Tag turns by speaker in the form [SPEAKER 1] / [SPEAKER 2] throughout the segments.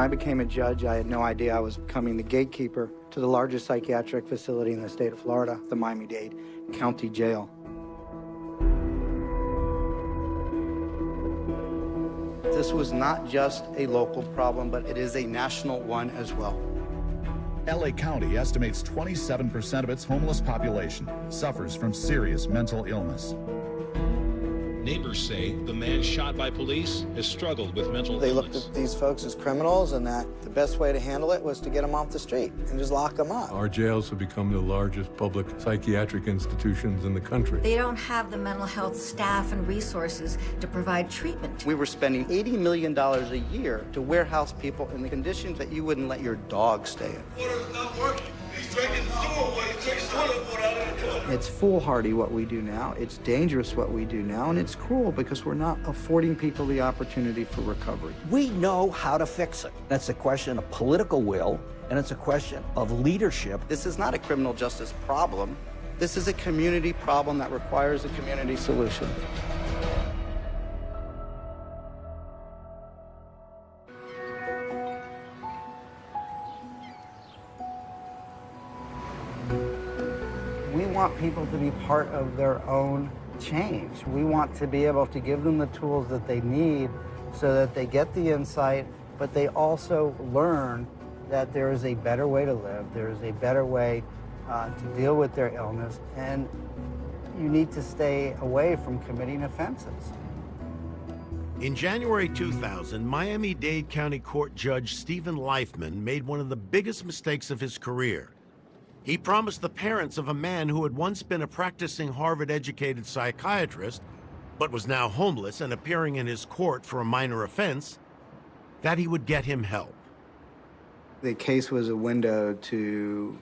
[SPEAKER 1] I became a judge, I had no idea I was becoming the gatekeeper to the largest psychiatric facility in the state of Florida, the Miami-Dade County Jail. This was not just a local problem, but it is a national one as well.
[SPEAKER 2] LA County estimates 27% of its homeless population suffers from serious mental illness.
[SPEAKER 3] Neighbors say the man shot by police has struggled with mental illness.
[SPEAKER 1] They looked at these folks as criminals, and that the best way to handle it was to get them off the street and just lock them up.
[SPEAKER 4] Our jails have become the largest public psychiatric institutions in the country.
[SPEAKER 5] They don't have the mental health staff and resources to provide treatment.
[SPEAKER 1] We were spending $80 million a year to warehouse people in the conditions that you wouldn't let your dog stay in.
[SPEAKER 6] Water's not working. He's drinking sewer water. He's drinking toilet water out of the toilet.
[SPEAKER 1] It's foolhardy what we do now, it's dangerous what we do now, and it's cruel because we're not affording people the opportunity for recovery.
[SPEAKER 7] We know how to fix it. That's a question of political will, and it's a question of leadership.
[SPEAKER 1] This is not a criminal justice problem. This is a community problem that requires a community solution. We want people to be part of their own change. We want to be able to give them the tools that they need so that they get the insight, but they also learn that there is a better way to live, there is a better way to deal with their illness, and you need to stay away from committing offenses.
[SPEAKER 8] In January 2000, Miami-Dade County Court Judge Stephen Leifman made one of the biggest mistakes of his career. He promised the parents of a man who had once been a practicing Harvard-educated psychiatrist, but was now homeless and appearing in his court for a minor offense, that he would get him help.
[SPEAKER 1] The case was a window to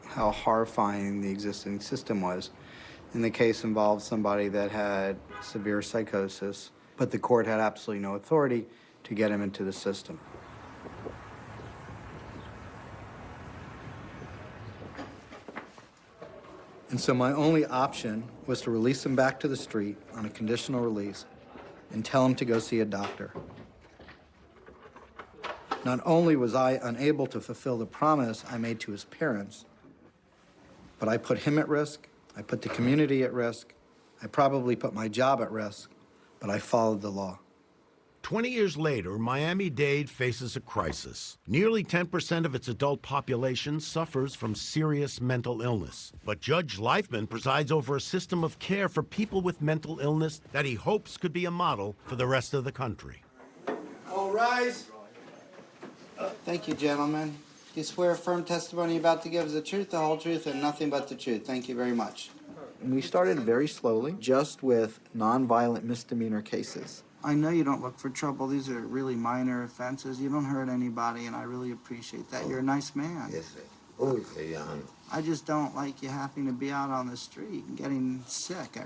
[SPEAKER 1] how horrifying the existing system was. And the case involved somebody that had severe psychosis, but the court had absolutely no authority to get him into the system. And so my only option was to release him back to the street on a conditional release and tell him to go see a doctor. Not only was I unable to fulfill the promise I made to his parents, but I put him at risk, I put the community at risk, I probably put my job at risk, but I followed the law.
[SPEAKER 8] 20 years later, Miami-Dade faces a crisis. Nearly 10% of its adult population suffers from serious mental illness. But Judge Leifman presides over a system of care for people with mental illness that he hopes could be a model for the rest of the country.
[SPEAKER 1] All rise. Thank you, gentlemen. You swear a firm testimony about to give is the truth, the whole truth, and nothing but the truth. Thank you very much. We started very slowly, just with nonviolent misdemeanor cases. I know you don't look for trouble. These are really minor offenses. You don't hurt anybody, and I really appreciate that. You're a nice man.
[SPEAKER 6] Yes, sir. Always say, Your Honor.
[SPEAKER 1] I just don't like you having to be out on the street and getting sick.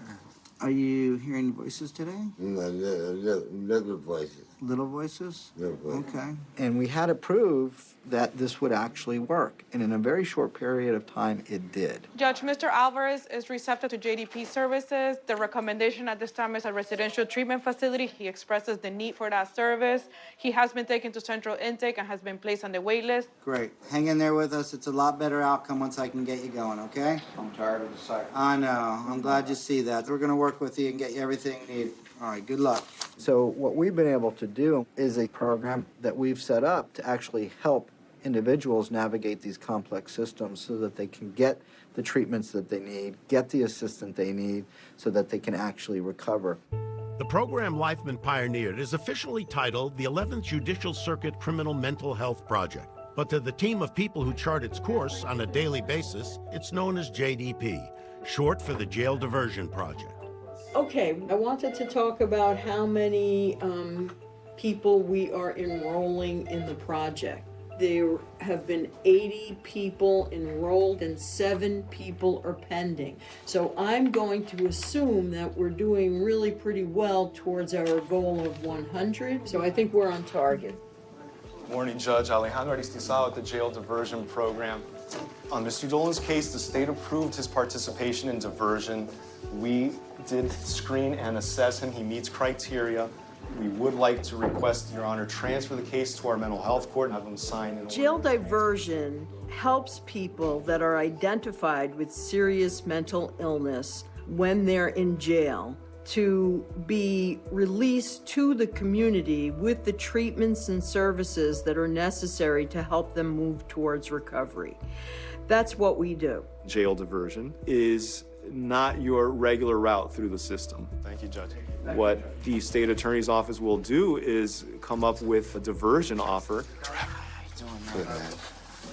[SPEAKER 1] Are you hearing voices today?
[SPEAKER 6] No, little voices.
[SPEAKER 1] Little voices?
[SPEAKER 6] Little voices.
[SPEAKER 1] Okay. And we had to prove that this would actually work. And in a very short period of time, it did.
[SPEAKER 9] Judge, Mr. Alvarez is receptive to JDP services. The recommendation at this time is a residential treatment facility. He expresses the need for that service. He has been taken to central intake and has been placed on the wait list.
[SPEAKER 1] Great. Hang in there with us. It's a lot better outcome once I can get you going, okay?
[SPEAKER 6] I'm tired of the cycle.
[SPEAKER 1] I know. I'm glad you see that. We're going to work with you and get you everything you need. All right, good luck. So what we've been able to do is a program that we've set up to actually help individuals navigate these complex systems so that they can get the treatments that they need, get the assistance they need, so that they can actually recover.
[SPEAKER 8] The program Leifman pioneered is officially titled the 11th Judicial Circuit Criminal Mental Health Project. But to the team of people who chart its course on a daily basis, it's known as JDP, short for the Jail Diversion Project.
[SPEAKER 10] Okay, I wanted to talk about how many people we are enrolling in the project. There have been 80 people enrolled and 7 people are pending. So I'm going to assume that we're doing really pretty well towards our goal of 100. So I think we're on target.
[SPEAKER 11] Morning, Judge. Alejandro Aristizal at the Jail Diversion Program. On Mr. Dolan's case, the state approved his participation in diversion. We did screen and assess him. He meets criteria. We would like to request, Your Honor, transfer the case to our mental health court and have them sign an
[SPEAKER 10] Jail diversion helps people that are identified with serious mental illness when they're in jail to be released to the community with the treatments and services that are necessary to help them move towards recovery. That's what we do.
[SPEAKER 11] Jail diversion is not your regular route through the system. Thank you, Judge. What the state attorney's office will do is come up with a diversion offer. Good, man.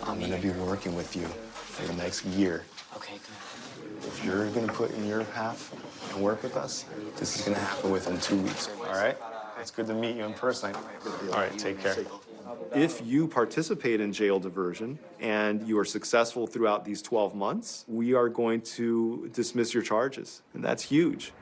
[SPEAKER 11] I'm going to be working with you for the next year.
[SPEAKER 12] Okay, good.
[SPEAKER 11] If you're going to put in your half and work with us, this is going to happen within 2 weeks, all right? It's good to meet you in person. All right, take care. If you participate in jail diversion and you are successful throughout these 12 months, we are going to dismiss your charges, and that's huge.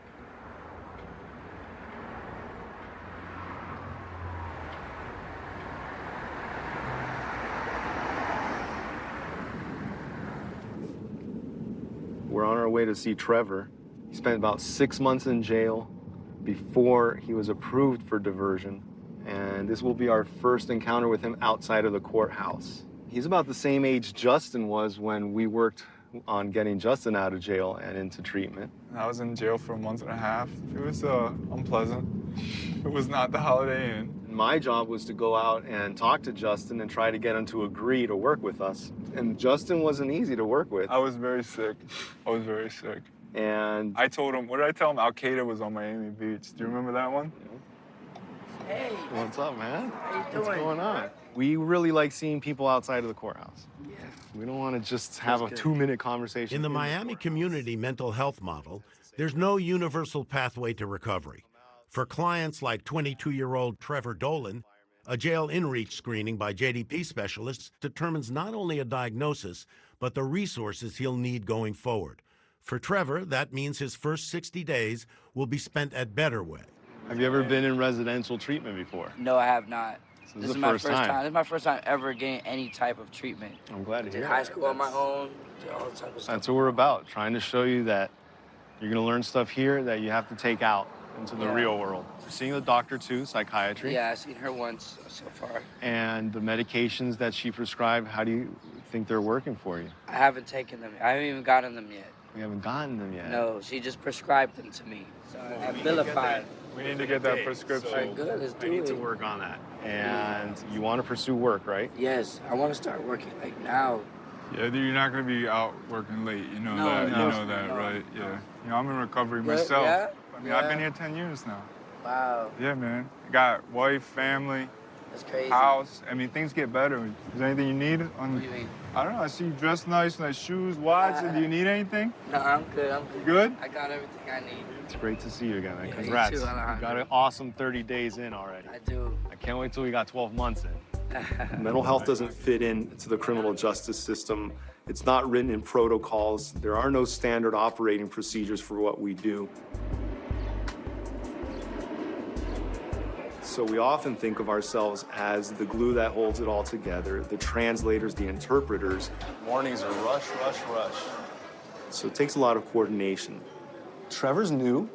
[SPEAKER 11] We're on our way to see Trevor. He spent about 6 months in jail before he was approved for diversion. And this will be our first encounter with him outside of the courthouse. He's about the same age Justin was when we worked on getting Justin out of jail and into treatment.
[SPEAKER 13] I was in jail for a month and a half. It was unpleasant. It was not the Holiday Inn.
[SPEAKER 11] My job was to go out and talk to Justin and try to get him to agree to work with us. And Justin wasn't easy to work with.
[SPEAKER 13] I was very sick. I was very sick.
[SPEAKER 11] And
[SPEAKER 13] I told him, what did I tell him? Al-Qaeda was on Miami Beach. Do you remember that one?
[SPEAKER 10] Hey.
[SPEAKER 11] What's up, man?
[SPEAKER 10] How you doing?
[SPEAKER 11] What's going on? We really like seeing people outside of the courthouse. Yeah. We don't want to just have a 2-minute conversation.
[SPEAKER 8] In the Miami community mental health model, there's no universal pathway to recovery. For clients like 22-year-old Trevor Dolan, a jail in-reach screening by JDP specialists determines not only a diagnosis, but the resources he'll need going forward. For Trevor, that means his first 60 days will be spent at Betterway.
[SPEAKER 11] Have you ever been in residential treatment before?
[SPEAKER 12] No, I have not.
[SPEAKER 11] So
[SPEAKER 12] This is my first time. This is my first time ever getting any type of treatment.
[SPEAKER 11] I'm glad to hear
[SPEAKER 12] Did
[SPEAKER 11] that.
[SPEAKER 12] high school on my own, did all the type of stuff.
[SPEAKER 11] That's what we're about, trying to show you that you're going to learn stuff here that you have to take out into the real world. You're seeing the doctor too, psychiatry.
[SPEAKER 12] Yeah, I've seen her once so far.
[SPEAKER 11] And the medications that she prescribed, how do you think they're working for you?
[SPEAKER 12] I haven't taken them. I haven't even gotten them yet.
[SPEAKER 11] We haven't gotten them yet.
[SPEAKER 12] No, she just prescribed them to me. So I vilified.
[SPEAKER 13] We need to get that prescription.
[SPEAKER 12] All right, good, let's do it.
[SPEAKER 11] I need to work on that. And you want to pursue work, right?
[SPEAKER 12] Yes, I want to start working like now.
[SPEAKER 13] Yeah, dude, you're not going to be out working late. You know that. You know that, right? Yeah. You know, I'm in recovery myself.
[SPEAKER 12] Yeah?
[SPEAKER 13] I mean, I've been here 10 years now.
[SPEAKER 12] Wow.
[SPEAKER 13] Yeah, man. Got wife, family,
[SPEAKER 12] That's crazy.
[SPEAKER 13] house. I mean, things get better. Is there anything you need?
[SPEAKER 12] What do you mean?
[SPEAKER 13] I don't know. I see you dressed nice shoes, watch. Do you need anything?
[SPEAKER 12] No, I'm good. I'm good.
[SPEAKER 13] You good?
[SPEAKER 12] I got everything I need.
[SPEAKER 11] It's great to see you again, man.
[SPEAKER 12] Yeah,
[SPEAKER 11] Congrats.
[SPEAKER 12] you too, Alejandro.
[SPEAKER 11] You got an awesome 30 days in already.
[SPEAKER 12] I do.
[SPEAKER 11] I can't wait till we got 12 months in. Mental health doesn't fit into the criminal justice system. It's not written in protocols. There are no standard operating procedures for what we do. So we often think of ourselves as the glue that holds it all together, the translators, the interpreters. Mornings are rush, rush, rush. So it takes a lot of coordination. Trevor's new.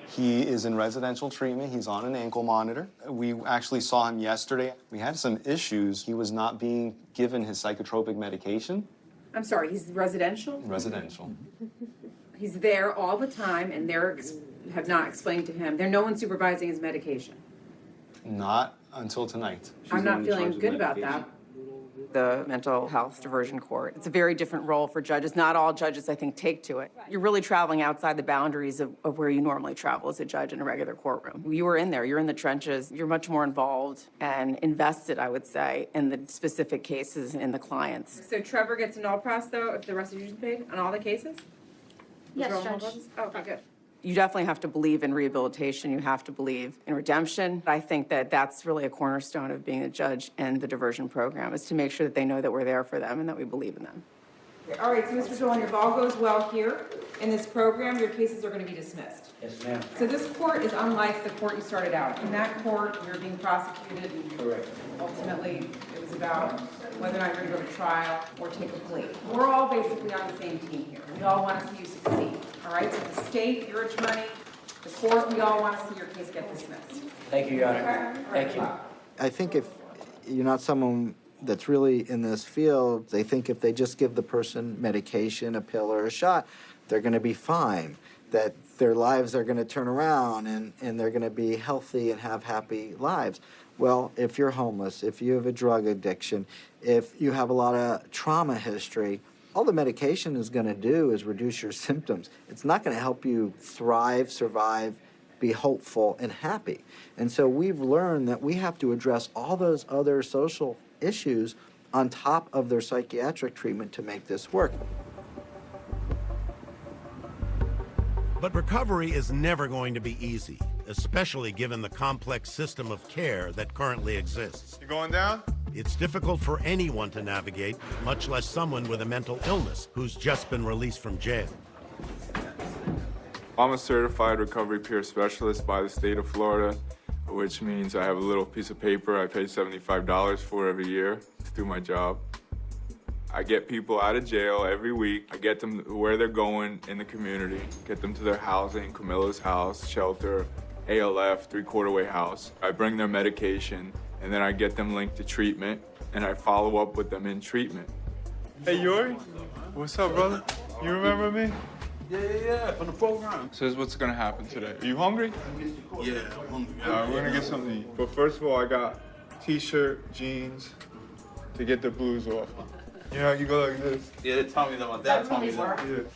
[SPEAKER 11] He is in residential treatment. He's on an ankle monitor. We actually saw him yesterday. We had some issues. He was not being given his psychotropic medication.
[SPEAKER 14] I'm sorry, he's residential?
[SPEAKER 11] Residential.
[SPEAKER 14] He's there all the time, and have not explained to him. No one supervising his medication.
[SPEAKER 11] Not until tonight.
[SPEAKER 14] I'm not feeling good about that.
[SPEAKER 15] The mental health diversion court. It's a very different role for judges. Not all judges, I think, take to it. You're really traveling outside the boundaries of where you normally travel as a judge in a regular courtroom. You were in there, you're in the trenches, you're much more involved and invested, I would say, in the specific cases and in the clients.
[SPEAKER 14] So Trevor gets an all pass, though, if the restitution's paid on all the cases?
[SPEAKER 5] Yes,
[SPEAKER 14] Is there all
[SPEAKER 5] Judge.
[SPEAKER 14] passes? Oh, okay, good.
[SPEAKER 15] You definitely have to believe in rehabilitation. You have to believe in redemption. I think that that's really a cornerstone of being a judge and the diversion program, is to make sure that they know that we're there for them and that we believe in them.
[SPEAKER 14] Okay, all right, so Mr. Dolan, if all goes well here in this program, your cases are going to be dismissed.
[SPEAKER 12] Yes, ma'am.
[SPEAKER 14] So this court is unlike the court you started out. In that court, you're being prosecuted.
[SPEAKER 12] Correct.
[SPEAKER 14] Ultimately, it was about whether or not you're going to go to trial or take a plea. We're all basically on the same team here. We all want to see you succeed. All right, so the state, your attorney, The court, we all want to see your case get dismissed.
[SPEAKER 7] Thank you, Your Honor. Thank you.
[SPEAKER 1] I think if you're not someone that's really in this field, they think if they just give the person medication, a pill, or a shot, they're going to be fine, that their lives are going to turn around and they're going to be healthy and have happy lives. Well, if you're homeless, if you have a drug addiction, if you have a lot of trauma history, all the medication is going to do is reduce your symptoms. It's not going to help you thrive, survive, be hopeful, and happy. And so we've learned that we have to address all those other social issues on top of their psychiatric treatment to make this work.
[SPEAKER 8] But recovery is never going to be easy, especially given the complex system of care that currently exists.
[SPEAKER 13] You going down?
[SPEAKER 8] It's difficult for anyone to navigate, much less someone with a mental illness who's just been released from jail.
[SPEAKER 13] I'm a certified recovery peer specialist by the state of Florida, which means I have a little piece of paper I pay $75 for every year to do my job. I get people out of jail every week. I get them where they're going in the community, get them to their housing, Camilla's house, shelter, ALF, three-quarter-way house. I bring their medication, and then I get them linked to treatment, and I follow up with them in treatment. Hey, Yuri. What's up, brother? You remember me?
[SPEAKER 6] Yeah, from the program.
[SPEAKER 13] So this is what's gonna happen today. Are you hungry?
[SPEAKER 6] Yeah, I'm hungry.
[SPEAKER 13] All right, we're gonna get something to eat. But first of all, I got t-shirt, jeans, to get the blues off. You know, you go like this.
[SPEAKER 6] Yeah, they taught me that. My dad taught me that.
[SPEAKER 13] Yeah. It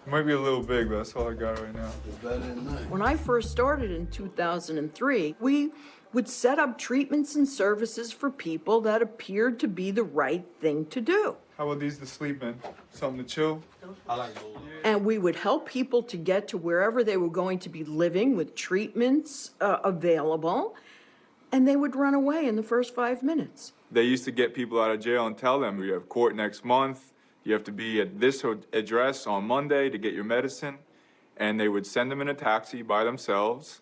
[SPEAKER 13] might be a little big, but that's all I got right now.
[SPEAKER 6] It's better than that.
[SPEAKER 10] When I first started in 2003, we would set up treatments and services for people that appeared to be the right thing to do.
[SPEAKER 13] How about these to sleep in? Something to chill?
[SPEAKER 6] I like those.
[SPEAKER 10] And we would help people to get to wherever they were going to be living with treatments available, and they would run away in the first 5 minutes.
[SPEAKER 13] They used to get people out of jail and tell them, you have court next month, you have to be at this address on Monday to get your medicine, and they would send them in a taxi by themselves,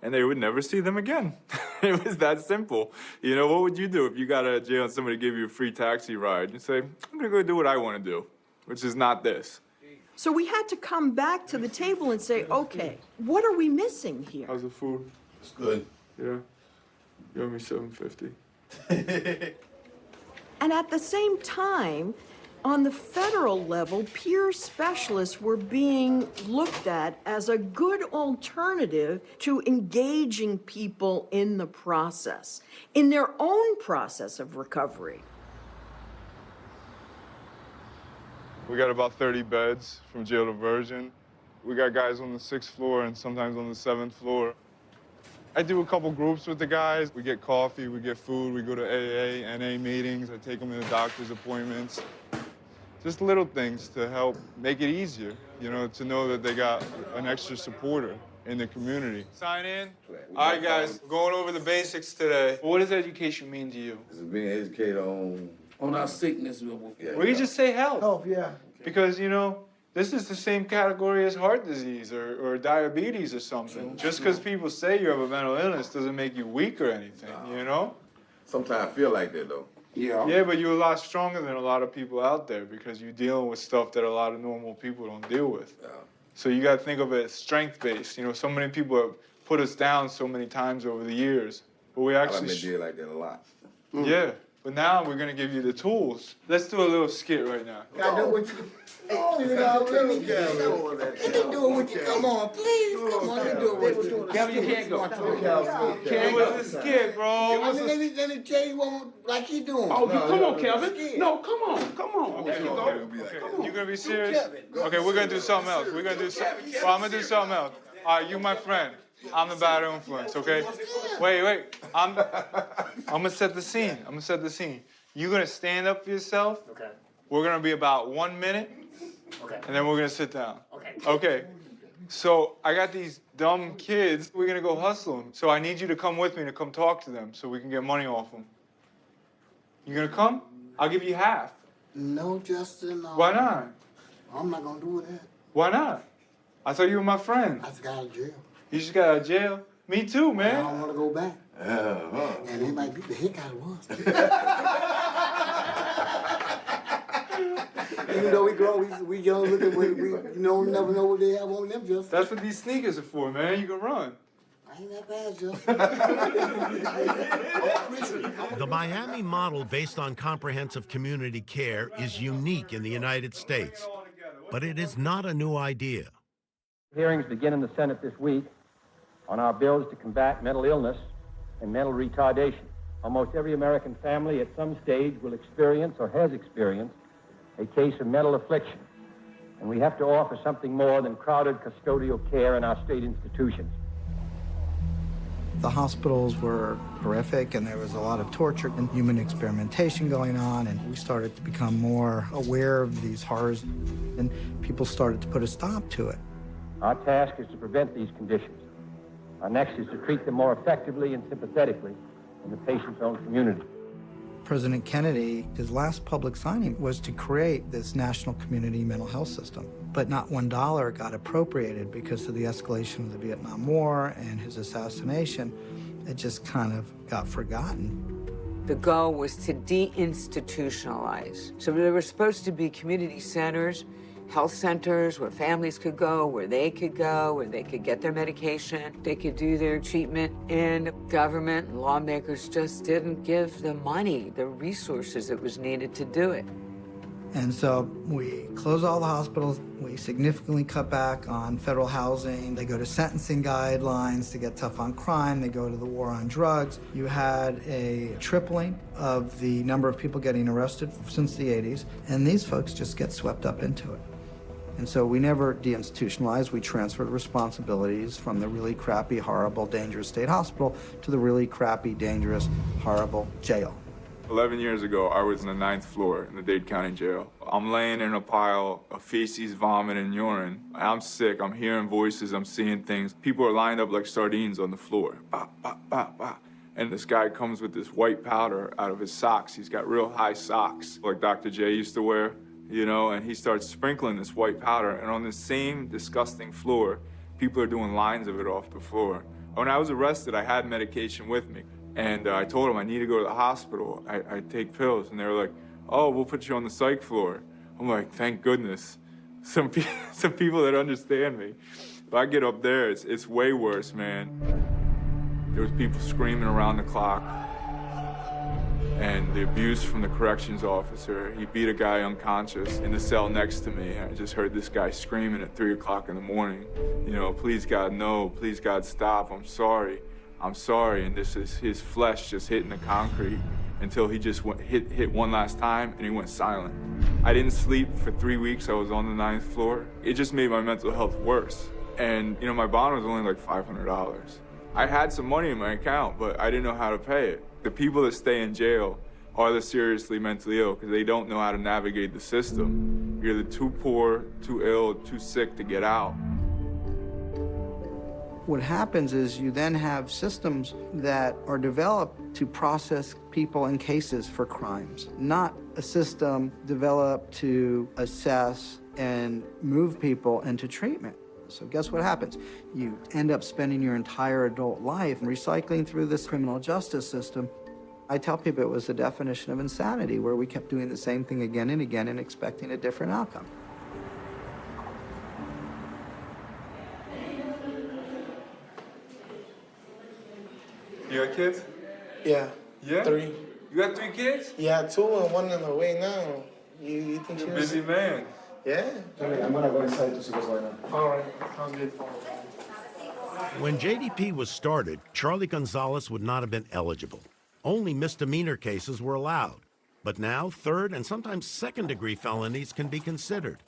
[SPEAKER 13] and they would never see them again. It was that simple. You know, what would you do if you got out of jail and somebody gave you a free taxi ride? You'd say, I'm gonna go do what I wanna do, which is not this.
[SPEAKER 10] So we had to come back to the table and say, okay, what are we missing here?
[SPEAKER 13] How's the food?
[SPEAKER 6] It's good.
[SPEAKER 13] Yeah. You owe me $7.50.
[SPEAKER 10] And at the same time, on the federal level, peer specialists were being looked at as a good alternative to engaging people in the process, in their own process of recovery.
[SPEAKER 13] We got about 30 beds from jail to Virgin. We got guys on the 6th floor and sometimes on the 7th floor. I do a couple groups with the guys. We get coffee, we get food, we go to AA, NA meetings. I take them to the doctor's appointments. Just little things to help make it easier, you know, to know that they got an extra supporter in the community. Sign in. All right, guys, going over the basics today. What does education mean to you?
[SPEAKER 6] It's being educated on our sickness.
[SPEAKER 13] We can just say health.
[SPEAKER 6] Health, yeah.
[SPEAKER 13] Because, you know, this is the same category as heart disease or diabetes or something. Just because people say you have a mental illness doesn't make you weak or anything, you know?
[SPEAKER 6] Sometimes I feel like that, though. Yeah.
[SPEAKER 13] Yeah, but you're a lot stronger than a lot of people out there because you're dealing with stuff that a lot of normal people don't deal with. Yeah. So you got to think of it as strength-based. You know, so many people have put us down so many times over the years, but we actually...
[SPEAKER 6] I've been dealing like that a lot.
[SPEAKER 13] Yeah, but now we're going to give you the tools. Let's do a little skit right now.
[SPEAKER 6] I know what you... Oh, you know, let me do it with you. Come on, please. Come on, let me do it with you.
[SPEAKER 12] Kevin, you can't go.
[SPEAKER 13] It was a skit, bro.
[SPEAKER 6] Let me tell you one like he doing.
[SPEAKER 12] Oh, come on, Kevin. No, come on.
[SPEAKER 13] Okay. You gonna be serious? Okay, we're gonna do something else. We're gonna do something. Well, I'm gonna do something else. All right, you my friend. I'm the bad influence, okay? Wait. I'm gonna set the scene. You're gonna stand up for yourself.
[SPEAKER 12] Okay.
[SPEAKER 13] We're gonna be about 1 minute.
[SPEAKER 12] Okay.
[SPEAKER 13] And then we're gonna sit down.
[SPEAKER 12] Okay.
[SPEAKER 13] Okay. So I got these dumb kids. We're gonna go hustle them. So I need you to come with me to come talk to them so we can get money off them. You gonna come? I'll give you half.
[SPEAKER 6] No, Justin.
[SPEAKER 13] Why not?
[SPEAKER 6] I'm not gonna do that.
[SPEAKER 13] Why not? I thought you were my friend.
[SPEAKER 6] I just got out of jail.
[SPEAKER 13] You just got out of jail? Me too, man.
[SPEAKER 6] I don't want to go back. And they might beat the heck out of us. even though we grow, we young, look at what we, you know, never know what they have on them, just.
[SPEAKER 13] That's what these sneakers are for, man. You can run.
[SPEAKER 6] I ain't that bad, just.
[SPEAKER 8] The Miami model based on comprehensive community care is unique in the United States, but it is not a new idea.
[SPEAKER 16] Hearings begin in the Senate this week on our bills to combat mental illness and mental retardation. Almost every American family at some stage will experience or has experienced a case of mental affliction, and we have to offer something more than crowded custodial care in our state institutions.
[SPEAKER 1] The hospitals were horrific, and there was a lot of torture and human experimentation going on, and we started to become more aware of these horrors, and people started to put a stop to it.
[SPEAKER 16] Our task is to prevent these conditions. Our next is to treat them more effectively and sympathetically in the patient's own community.
[SPEAKER 1] President Kennedy, his last public signing was to create this national community mental health system, but not $1 got appropriated because of the escalation of the Vietnam War and his assassination. It just kind of got forgotten.
[SPEAKER 17] The goal was to deinstitutionalize. So there were supposed to be community centers, health centers where families could go, where they could get their medication, they could do their treatment, and government and lawmakers just didn't give the money, the resources that was needed to do it.
[SPEAKER 1] And so we close all the hospitals, we significantly cut back on federal housing, they go to sentencing guidelines to get tough on crime, they go to the war on drugs. You had a tripling of the number of people getting arrested since the 80s, and these folks just get swept up into it. And so we never deinstitutionalized, we transferred responsibilities from the really crappy, horrible, dangerous state hospital to the really crappy, dangerous, horrible jail.
[SPEAKER 13] 11 years ago, I was on the 9th floor in the Dade County Jail. I'm laying in a pile of feces, vomit, and urine. I'm sick, I'm hearing voices, I'm seeing things. People are lined up like sardines on the floor. Bah, bah, bah, bah. And this guy comes with this white powder out of his socks. He's got real high socks, like Dr. J used to wear, you know, and he starts sprinkling this white powder. And on the same disgusting floor, people are doing lines of it off the floor. When I was arrested, I had medication with me. And I told them I need to go to the hospital. I take pills. And they were like, oh, we'll put you on the psych floor. I'm like, thank goodness. Some people that understand me. If I get up there, it's way worse, man. There was people screaming around the clock. And the abuse from the corrections officer. He beat a guy unconscious in the cell next to me. I just heard this guy screaming at 3 o'clock in the morning. You know, please God, no. Please God, stop. I'm sorry. I'm sorry. And this is his flesh just hitting the concrete until he just hit one last time and he went silent. I didn't sleep for 3 weeks. I was on the 9th floor. It just made my mental health worse. And, you know, my bond was only like $500. I had some money in my account, but I didn't know how to pay it. The people that stay in jail are the seriously mentally ill because they don't know how to navigate the system. You're either too poor, too ill, too sick to get out.
[SPEAKER 1] What happens is you then have systems that are developed to process people in cases for crimes, not a system developed to assess and move people into treatment. So guess what happens? You end up spending your entire adult life recycling through this criminal justice system. I tell people it was the definition of insanity, where we kept doing the same thing again and again and expecting a different outcome.
[SPEAKER 13] You got kids?
[SPEAKER 6] Yeah.
[SPEAKER 13] Yeah?
[SPEAKER 6] 3.
[SPEAKER 13] You got 3 kids?
[SPEAKER 6] Yeah, 2 and 1 on the way now. You think
[SPEAKER 13] you're a busy man.
[SPEAKER 6] Yeah.
[SPEAKER 18] I'm gonna go inside to see what's going on.
[SPEAKER 6] All right, sounds good.
[SPEAKER 8] When JDP was started, Charlie Gonzalez would not have been eligible. Only misdemeanor cases were allowed. But now, 3rd and sometimes 2nd-degree felonies can be considered.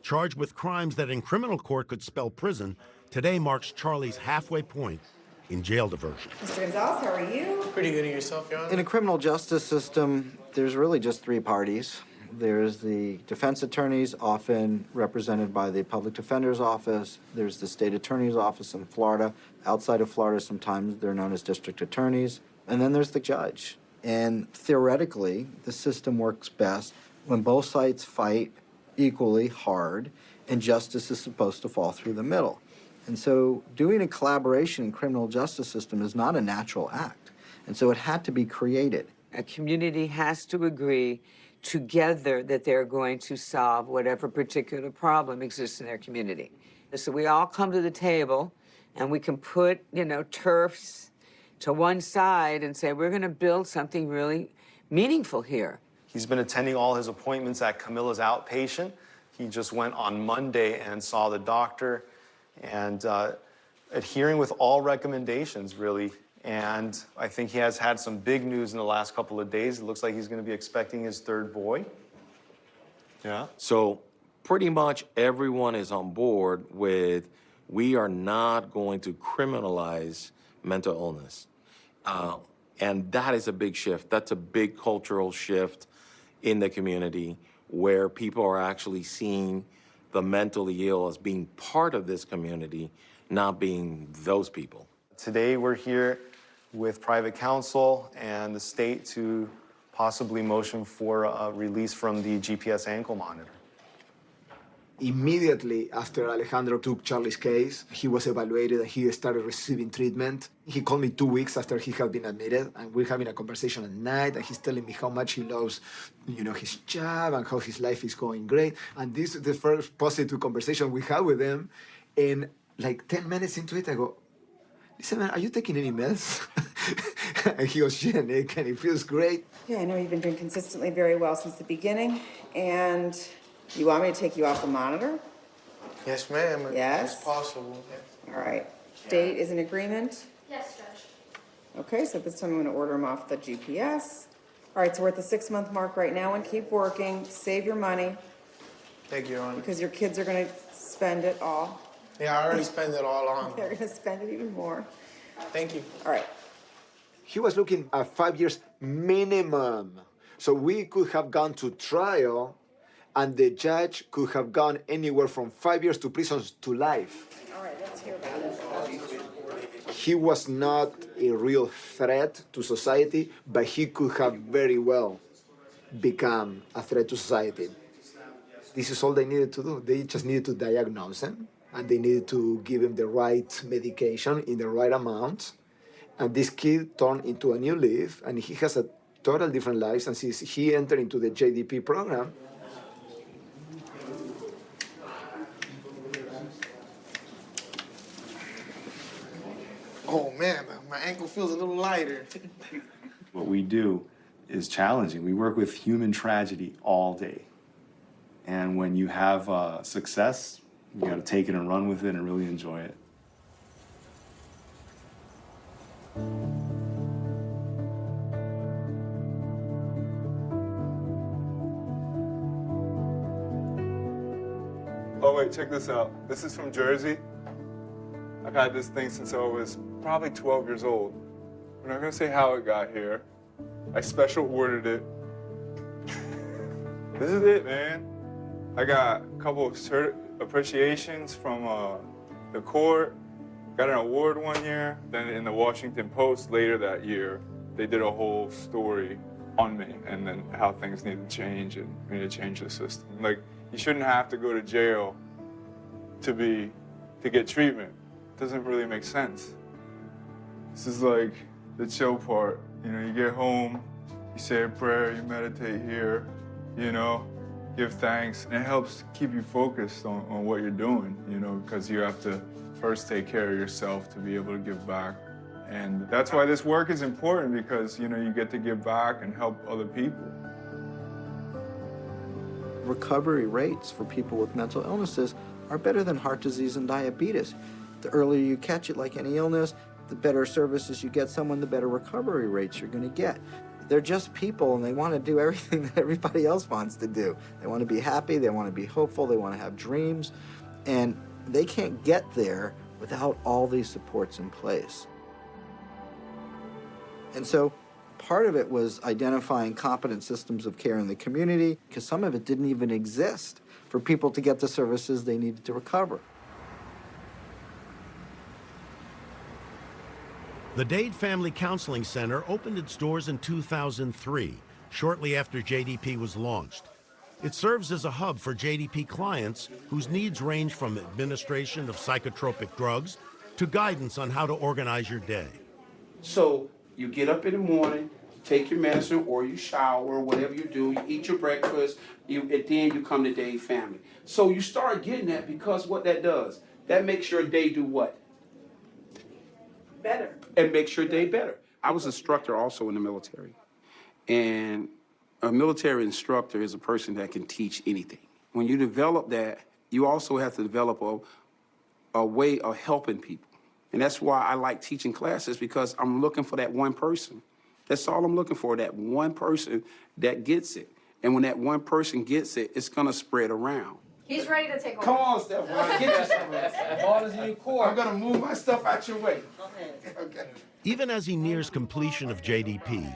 [SPEAKER 8] Charged with crimes that in criminal court could spell prison, today marks Charlie's halfway point in jail diversion.
[SPEAKER 14] Mr. Gonzalez, how are you?
[SPEAKER 6] Pretty good in yourself, Your Honor.
[SPEAKER 1] In a criminal justice system, there's really just 3 parties. There's the defense attorneys, often represented by the public defender's office. There's the state attorney's office in Florida. Outside of Florida, sometimes they're known as district attorneys. And then there's the judge. And theoretically, the system works best when both sides fight equally hard and justice is supposed to fall through the middle. And so doing a collaboration in criminal justice system is not a natural act. And so it had to be created.
[SPEAKER 17] A community has to agree together that they're going to solve whatever particular problem exists in their community. So we all come to the table and we can put, turfs to one side and say, we're going to build something really meaningful here.
[SPEAKER 11] He's been attending all his appointments at Camilla's outpatient. He just went on Monday and saw the doctor and adhering with all recommendations, really. And I think he has had some big news in the last couple of days. It looks like he's going to be expecting his third boy. Yeah.
[SPEAKER 19] So pretty much everyone is on board with we are not going to criminalize mental illness. And that is a big shift. That's a big cultural shift in the community where people are actually seeing the mentally ill as being part of this community, not being those people.
[SPEAKER 11] Today we're here with private counsel and the state to possibly motion for a release from the GPS ankle monitor.
[SPEAKER 18] Immediately after Alejandro took Charlie's case, he was evaluated and he started receiving treatment. He called me 2 weeks after he had been admitted, and we're having a conversation at night, and he's telling me how much he loves, his job and how his life is going great. And this is the first positive conversation we had with him. And like 10 minutes into it, I go, listen, man, are you taking any meds? And he goes, yeah, Nick, and it feels great.
[SPEAKER 15] Yeah, I know you've been doing consistently very well since the beginning, and you want me to take you off the monitor?
[SPEAKER 6] Yes, ma'am.
[SPEAKER 15] Yes?
[SPEAKER 6] It's possible.
[SPEAKER 15] All right. Date is an agreement?
[SPEAKER 20] Yes, Judge.
[SPEAKER 15] Okay, so this time I'm gonna order him off the GPS. All right, so we're at the 6-month mark right now, and keep working, save your money.
[SPEAKER 6] Thank you, Your Honor.
[SPEAKER 15] Because your kids are gonna spend it all.
[SPEAKER 6] Yeah, I already spent it all on.
[SPEAKER 15] They're gonna spend it even more.
[SPEAKER 6] Thank you.
[SPEAKER 15] All right.
[SPEAKER 18] He was looking at 5 years minimum. So we could have gone to trial, and the judge could have gone anywhere from 5 years to prison to life.
[SPEAKER 15] All right, let's hear about it.
[SPEAKER 18] He was not a real threat to society, but he could have very well become a threat to society. This is all they needed to do. They just needed to diagnose him, and they needed to give him the right medication in the right amount. And this kid turned into a new leaf, and he has a total different life since he entered into the JDP program.
[SPEAKER 6] Oh, man, my ankle feels a little lighter.
[SPEAKER 11] What we do is challenging. We work with human tragedy all day. And when you have success, you got to take it and run with it and really enjoy it.
[SPEAKER 13] Oh wait, check this out. This is from Jersey. I've had this thing since I was probably 12 years old. We're not gonna say how it got here. I special ordered it. This is it, man. I got a couple of appreciations from the court. Got an award one year. Then in the Washington Post later that year, they did a whole story on me and then how things need to change and we need to change the system. Like, you shouldn't have to go to jail to get treatment. It doesn't really make sense. This is like the chill part. You get home, you say a prayer, you meditate here, give thanks. And it helps keep you focused on what you're doing, because you have to first take care of yourself to be able to give back. And that's why this work is important, because, you get to give back and help other people.
[SPEAKER 1] Recovery rates for people with mental illnesses are better than heart disease and diabetes. The earlier you catch it, like any illness, the better services you get someone, the better recovery rates you're going to get. They're just people, and they want to do everything that everybody else wants to do. They want to be happy, they want to be hopeful, they want to have dreams, and they can't get there without all these supports in place. And so part of it was identifying competent systems of care in the community, because some of it didn't even exist for people to get the services they needed to recover.
[SPEAKER 8] The Dade Family Counseling Center opened its doors in 2003, shortly after JDP was launched. It serves as a hub for JDP clients whose needs range from administration of psychotropic drugs to guidance on how to organize your day.
[SPEAKER 21] So you get up in the morning,
[SPEAKER 20] take your medicine or you shower, whatever you do, you eat your breakfast, and then you come to Dade Family. So you start getting that because what that does, that makes your day do what?
[SPEAKER 10] Better.
[SPEAKER 20] And makes your day better. I was an instructor also in the military. And a military instructor is a person that can teach anything. When you develop that, you also have to develop a way of helping people. And that's why I like teaching classes, because I'm looking for that one person. That's all I'm looking for, that one person that gets it. And when that one person gets it, it's gonna spread around.
[SPEAKER 21] He's ready to take over.
[SPEAKER 20] Come on, Stephon, get your stuff.
[SPEAKER 21] Ball is in your court.
[SPEAKER 20] I'm gonna move my stuff out your way. Okay.
[SPEAKER 8] Even as he nears completion of JDP,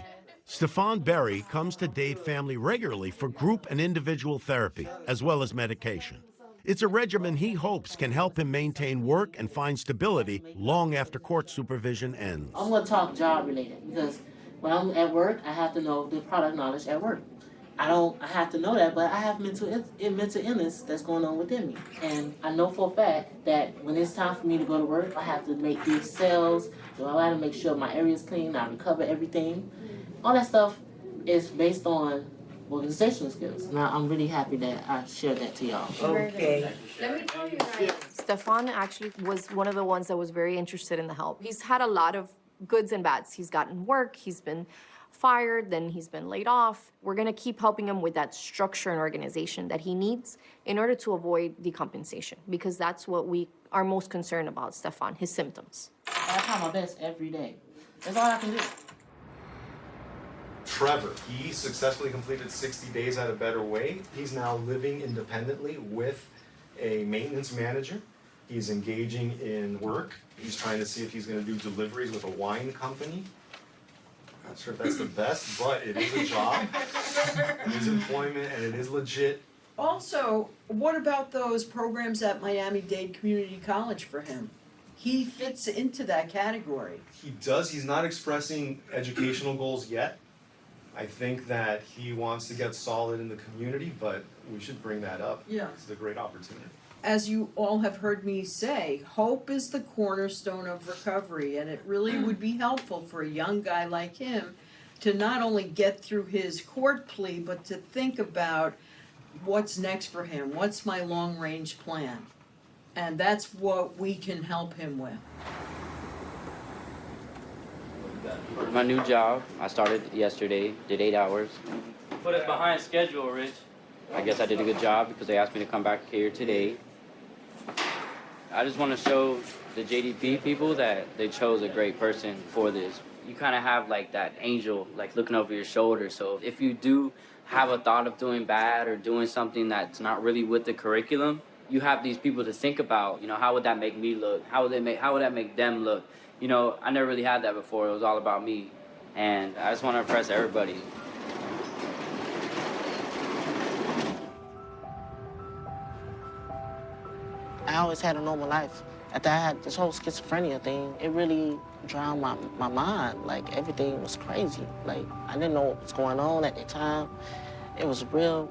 [SPEAKER 8] Stephon Berry comes to Dade Family regularly for group and individual therapy, as well as medication. It's a regimen he hopes can help him maintain work and find stability long after court supervision ends.
[SPEAKER 22] I'm going to talk job related, because when I'm at work, I have to know the product knowledge at work. I have to know that, but I have mental illness that's going on within me. And I know for a fact that when it's time for me to go to work, I have to make these cells, so I have to make sure my area is clean, I recover everything. All that stuff is based on organizational skills. Now, I'm really happy that I shared that to y'all.
[SPEAKER 21] Okay. Let me tell you guys. Stephon actually was one of the ones that was very interested in the help. He's had a lot of goods and bads. He's gotten work, he's been fired, then he's been laid off. We're gonna keep helping him with that structure and organization that he needs in order to avoid decompensation, because that's what we are most concerned about, Stephon, his symptoms.
[SPEAKER 22] I try my best every day. That's all I can do.
[SPEAKER 23] Trevor, he successfully completed 60 days at a better way. He's now living independently with a maintenance manager. He's engaging in work. He's trying to see if he's going to do deliveries with a wine company. Not sure if that's the best, but it is a job. It is employment, and it is legit.
[SPEAKER 10] Also, what about those programs at Miami-Dade Community College for him? He fits into that category.
[SPEAKER 23] He does. He's not expressing educational goals yet. I think that he wants to get solid in the community, but we should bring that up.
[SPEAKER 10] Yeah.
[SPEAKER 23] It's a great opportunity.
[SPEAKER 10] As you all have heard me say, hope is the cornerstone of recovery, and it really would be helpful for a young guy like him to not only get through his court plea, but to think about what's next for him, what's my long-range plan. And that's what we can help him with.
[SPEAKER 12] My new job, I started yesterday, did 8 hours.
[SPEAKER 24] Put us behind schedule, Rich.
[SPEAKER 12] I guess I did a good job because they asked me to come back here today. I just want to show the JDP people that they chose a great person for this. You kind of have like that angel like looking over your shoulder. So if you do have a thought of doing bad or doing something that's not really with the curriculum, you have these people to think about, you know, how would that make me look? How would that make them look? You know, I never really had that before. It was all about me. And I just want to impress everybody.
[SPEAKER 22] I always had a normal life. After I had this whole schizophrenia thing, it really drowned my mind. Like, everything was crazy. Like, I didn't know what was going on at the time. It's real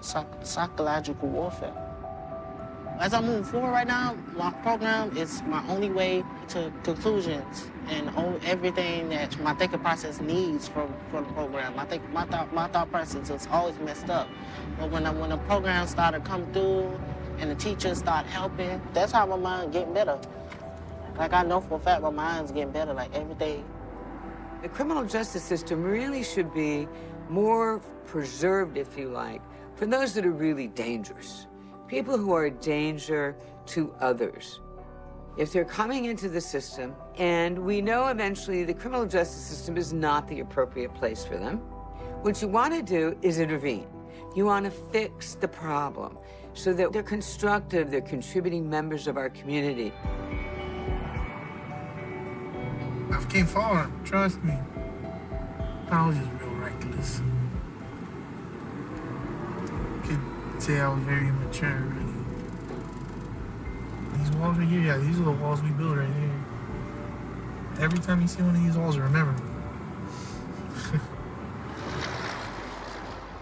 [SPEAKER 22] psychological warfare. As I'm moving forward right now, my program is my only way to conclusions and everything that my thinking process needs from the program. I think my thought process is always messed up. But when the program started coming through and the teachers start helping, that's how my mind getting better. Like, I know for a fact my mind's getting better, like everything.
[SPEAKER 17] The criminal justice system really should be more preserved, if you like, for those that are really dangerous. People who are a danger to others. If they're coming into the system, and we know eventually the criminal justice system is not the appropriate place for them, what you want to do is intervene. You want to fix the problem so that they're constructive, they're contributing members of our community.
[SPEAKER 25] I've came far, trust me. I was just real reckless. Say I was very immature, really. These walls right here, yeah, these are the walls we build right here. Every time you see one of these walls, remember me.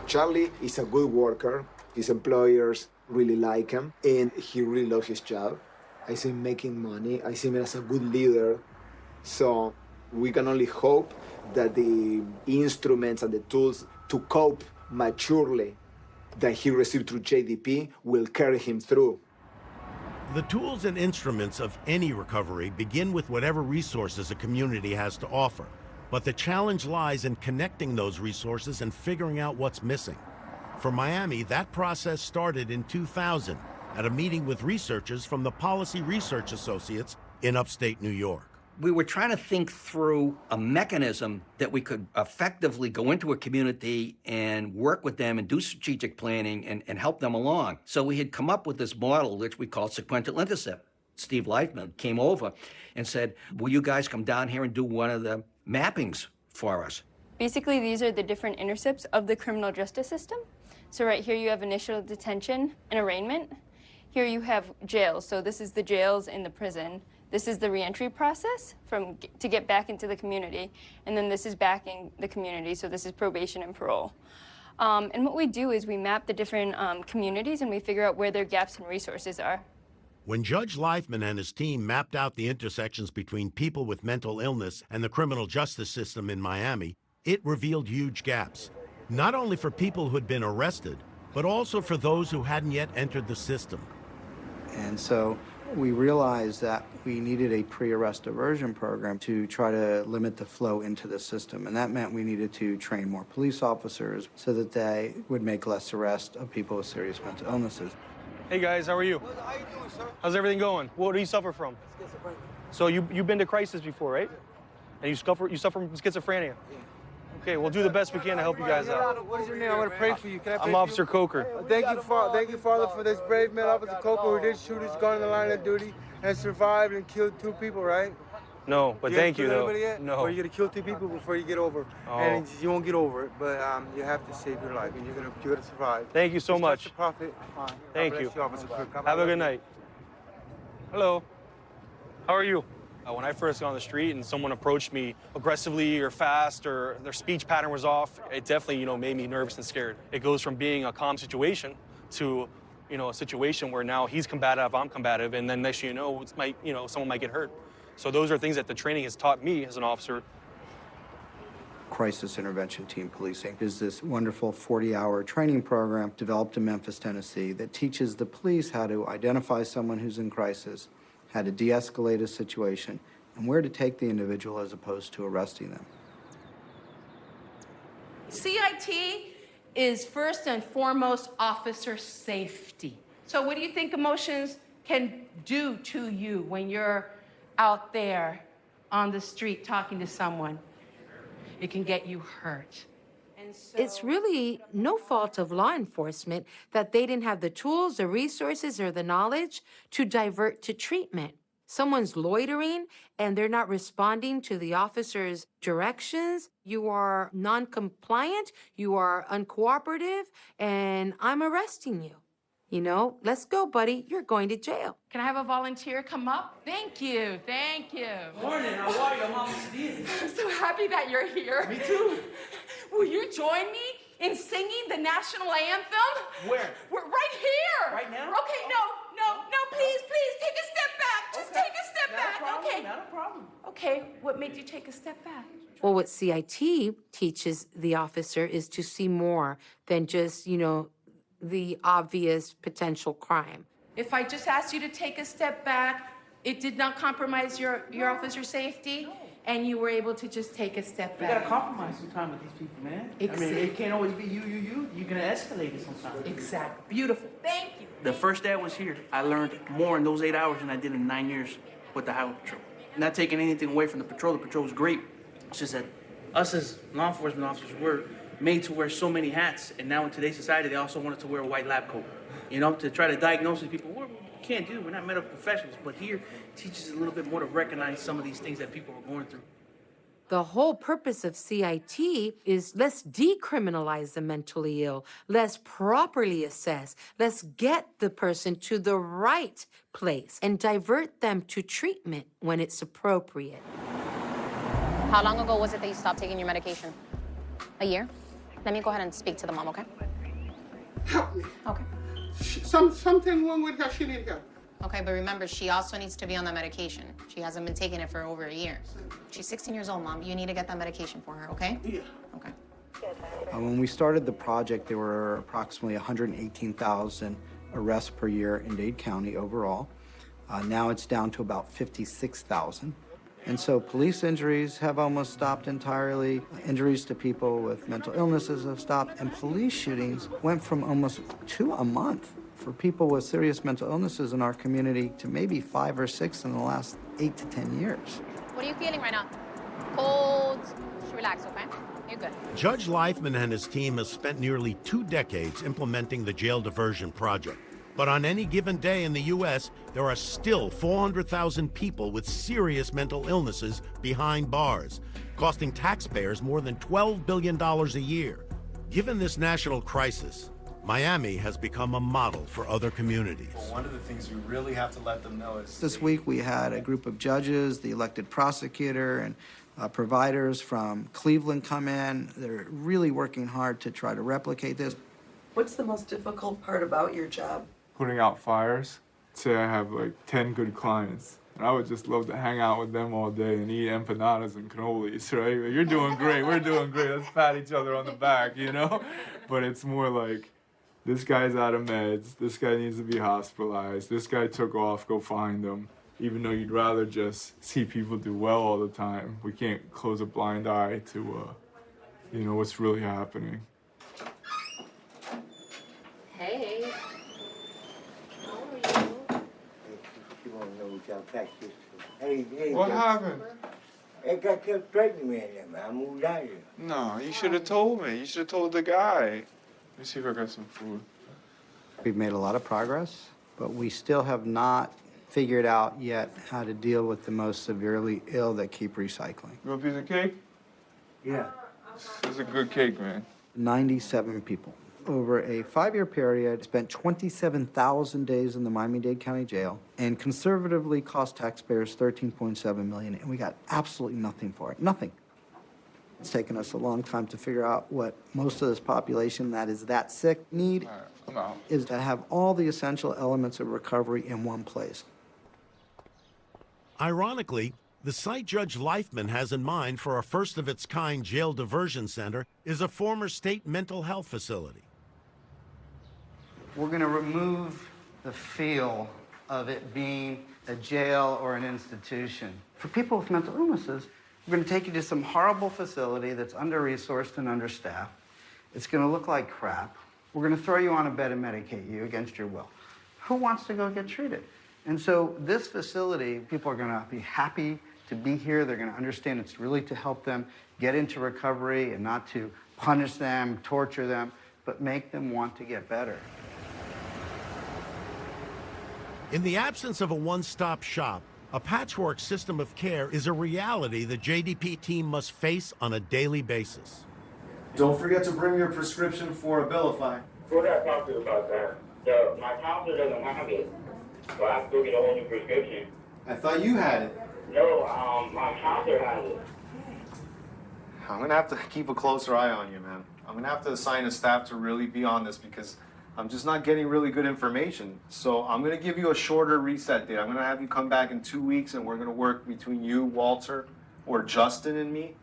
[SPEAKER 18] Charlie is a good worker. His employers really like him, and he really loves his job. I see him making money. I see him as a good leader. So we can only hope that the instruments and the tools to cope maturely that he received through JDP will carry him through.
[SPEAKER 8] The tools and instruments of any recovery begin with whatever resources a community has to offer. But the challenge lies in connecting those resources and figuring out what's missing. For Miami, that process started in 2000 at a meeting with researchers from the Policy Research Associates in upstate New York.
[SPEAKER 7] We were trying to think through a mechanism that we could effectively go into a community and work with them and do strategic planning and help them along. So we had come up with this model, which we called sequential intercept. Steve Leifman came over and said, will you guys come down here and do one of the mappings for us?
[SPEAKER 2] Basically, these are the different intercepts of the criminal justice system. So right here you have initial detention and arraignment. Here you have jails. So this is the jails in the prison. This is the reentry process to get back into the community. And then this is back in the community. So this is probation and parole. And what we do is we map the different communities and we figure out where their gaps in resources are.
[SPEAKER 8] When Judge Leifman and his team mapped out the intersections between people with mental illness and the criminal justice system in Miami, it revealed huge gaps, not only for people who had been arrested, but also for those who hadn't yet entered the system.
[SPEAKER 1] And so we realized that we needed a pre-arrest diversion program to try to limit the flow into the system. And that meant we needed to train more police officers so that they would make less arrests of people with serious mental illnesses.
[SPEAKER 3] Hey guys, how are you?
[SPEAKER 6] How you doing, sir?
[SPEAKER 3] How's everything going? What do you suffer from?
[SPEAKER 6] Schizophrenia.
[SPEAKER 3] So you've been to crisis before, right? And you suffer from schizophrenia?
[SPEAKER 6] Yeah.
[SPEAKER 3] Okay, we'll do the best we can to help you guys out.
[SPEAKER 6] What is your name? I want to pray for you. Can I pray
[SPEAKER 3] I'm Officer Coker.
[SPEAKER 6] Thank you, Father, for this brave man, Officer Coker, who did shoot his gun in the line of duty and survived and killed 2 people, right?
[SPEAKER 3] No, but thank you, though.
[SPEAKER 6] Yet?
[SPEAKER 3] No.
[SPEAKER 6] Or you're going to kill 2 people before you get over.
[SPEAKER 3] Oh.
[SPEAKER 6] And you won't get over it, but you have to save your life, and you're gonna survive.
[SPEAKER 3] Thank you so
[SPEAKER 6] Just
[SPEAKER 3] much.
[SPEAKER 6] touch the prophet.
[SPEAKER 3] Thank
[SPEAKER 6] God
[SPEAKER 3] you.
[SPEAKER 6] bless you, Officer Coker.
[SPEAKER 3] Have a good night. Hello. How are you? When I first got on the street and someone approached me aggressively or fast or their speech pattern was off, it definitely, made me nervous and scared. It goes from being a calm situation to, a situation where now he's combative, I'm combative, and then next thing you know, someone might get hurt. So those are things that the training has taught me as an officer.
[SPEAKER 1] Crisis Intervention Team Policing is this wonderful 40-hour training program developed in Memphis, Tennessee that teaches the police how to identify someone who's in crisis, how to de-escalate a situation, and where to take the individual as opposed to arresting them.
[SPEAKER 4] CIT is first and foremost officer safety. So what do you think emotions can do to you when you're out there on the street talking to someone? It can get you hurt.
[SPEAKER 5] It's really no fault of law enforcement that they didn't have the tools, the resources, or the knowledge to divert to treatment. Someone's loitering and they're not responding to the officer's directions. You are non-compliant, you are uncooperative, and I'm arresting you. Let's go, buddy. You're going to jail.
[SPEAKER 4] Can I have a volunteer come up? Thank you, thank you.
[SPEAKER 9] Morning, how are you? I'm Officer Diaz.
[SPEAKER 4] I'm so happy that you're here.
[SPEAKER 9] Me too.
[SPEAKER 4] Will you join me in singing the national anthem?
[SPEAKER 9] Where?
[SPEAKER 4] We're right here.
[SPEAKER 9] Right now?
[SPEAKER 4] Okay, no, please, take a step back. Just take a step back. Okay.
[SPEAKER 9] Not a problem.
[SPEAKER 4] Okay, what made you take a step back?
[SPEAKER 5] Well, what CIT teaches the officer is to see more than just, the obvious potential crime.
[SPEAKER 4] If I just asked you to take a step back, it did not compromise your officer safety, and you were able to just take a step back.
[SPEAKER 9] You gotta compromise sometimes with these people, man.
[SPEAKER 4] Exactly.
[SPEAKER 9] I mean, it can't always be you. You're gonna escalate it sometimes.
[SPEAKER 4] Exactly. Beautiful. Thank you.
[SPEAKER 9] The first day I was here, I learned more in those 8 hours than I did in 9 years with the Highway Patrol. Not taking anything away from the patrol was great. It's just that us as law enforcement officers were made to wear so many hats, and now in today's society, they also wanted to wear a white lab coat, to try to diagnose these people. We can't do it. We're not medical professionals, but here it teaches us a little bit more to recognize some of these things that people are going through.
[SPEAKER 5] The whole purpose of CIT is let's decriminalize the mentally ill. Let's properly assess. Let's get the person to the right place and divert them to treatment when it's appropriate.
[SPEAKER 26] How long ago was it that you stopped taking your medication? A year? Let me go ahead and speak to the mom, okay?
[SPEAKER 27] Help me.
[SPEAKER 26] Okay.
[SPEAKER 27] Something wrong with her. She need help.
[SPEAKER 26] Okay, but remember, she also needs to be on that medication. She hasn't been taking it for over a year. She's 16 years old, Mom. You need to get that medication for her, okay? Yeah. Okay.
[SPEAKER 1] When we started the project, there were approximately 118,000 arrests per year in Dade County overall. Now it's down to about 56,000. And so police injuries have almost stopped entirely. Injuries to people with mental illnesses have stopped. And police shootings went from almost 2 a month for people with serious mental illnesses in our community to maybe 5 or 6 in the last 8 to 10 years.
[SPEAKER 26] What are you feeling right now? Cold. Just relax, okay? You're good.
[SPEAKER 8] Judge Leifman and his team have spent nearly 2 decades implementing the jail diversion project. But on any given day in the U.S., there are still 400,000 people with serious mental illnesses behind bars, costing taxpayers more than $12 billion a year. Given this national crisis, Miami has become a model for other communities.
[SPEAKER 23] Well, one of the things we really have to let them know is...
[SPEAKER 1] This week we had a group of judges, the elected prosecutor, and providers from Cleveland come in. They're really working hard to try to replicate this.
[SPEAKER 11] What's the most difficult part about your job?
[SPEAKER 13] Putting out fires. Say I have like 10 good clients, and I would just love to hang out with them all day and eat empanadas and cannolis, right? You're doing great, we're doing great, let's pat each other on the back, you know? But it's more like, this guy's out of meds, this guy needs to be hospitalized, this guy took off, go find him. Even though you'd rather just see people do well all the time, we can't close a blind eye to, you know, what's really happening.
[SPEAKER 26] Hey.
[SPEAKER 13] What happened?
[SPEAKER 6] I got kept pregnant with him. I moved out here.
[SPEAKER 13] No, you should have told me. You should have told the guy. Let me see if I got some food.
[SPEAKER 1] We've made a lot of progress, but we still have not figured out yet how to deal with the most severely ill that keep recycling.
[SPEAKER 13] You want a piece of cake?
[SPEAKER 6] Yeah.
[SPEAKER 13] This is a good cake, man.
[SPEAKER 1] 97 people. Over a 5-year period, spent 27,000 days in the Miami-Dade County Jail and conservatively cost taxpayers $13.7 million, and we got absolutely nothing for it, nothing. It's taken us a long time to figure out what most of this population that is that sick need is to have all the essential elements of recovery in one place.
[SPEAKER 8] Ironically, the site Judge Leifman has in mind for a first-of-its-kind jail diversion center is a former state mental health facility.
[SPEAKER 1] We're going to remove the feel of it being a jail or an institution. For people with mental illnesses, we're going to take you to some horrible facility that's under-resourced and understaffed. It's going to look like crap. We're going to throw you on a bed and medicate you against your will. Who wants to go get treated? And so this facility, people are going to be happy to be here. They're going to understand it's really to help them get into recovery and not to punish them, torture them, but make them want to get better.
[SPEAKER 8] In the absence of a one-stop shop, a patchwork system of care is a reality the JDP team must face on a daily basis.
[SPEAKER 23] Don't forget to bring your prescription for Abilify.
[SPEAKER 14] Who did I talk to about that? My counselor doesn't have it, so I have to go get a whole new prescription.
[SPEAKER 23] I thought you had it.
[SPEAKER 14] No, my counselor has it.
[SPEAKER 23] I'm gonna have to keep a closer eye on you, man. I'm gonna have to assign a staff to really be on this because I'm just not getting really good information. So I'm gonna give you a shorter reset date. I'm gonna have you come back in 2 weeks and we're gonna work between you, Walter, or Justin and me.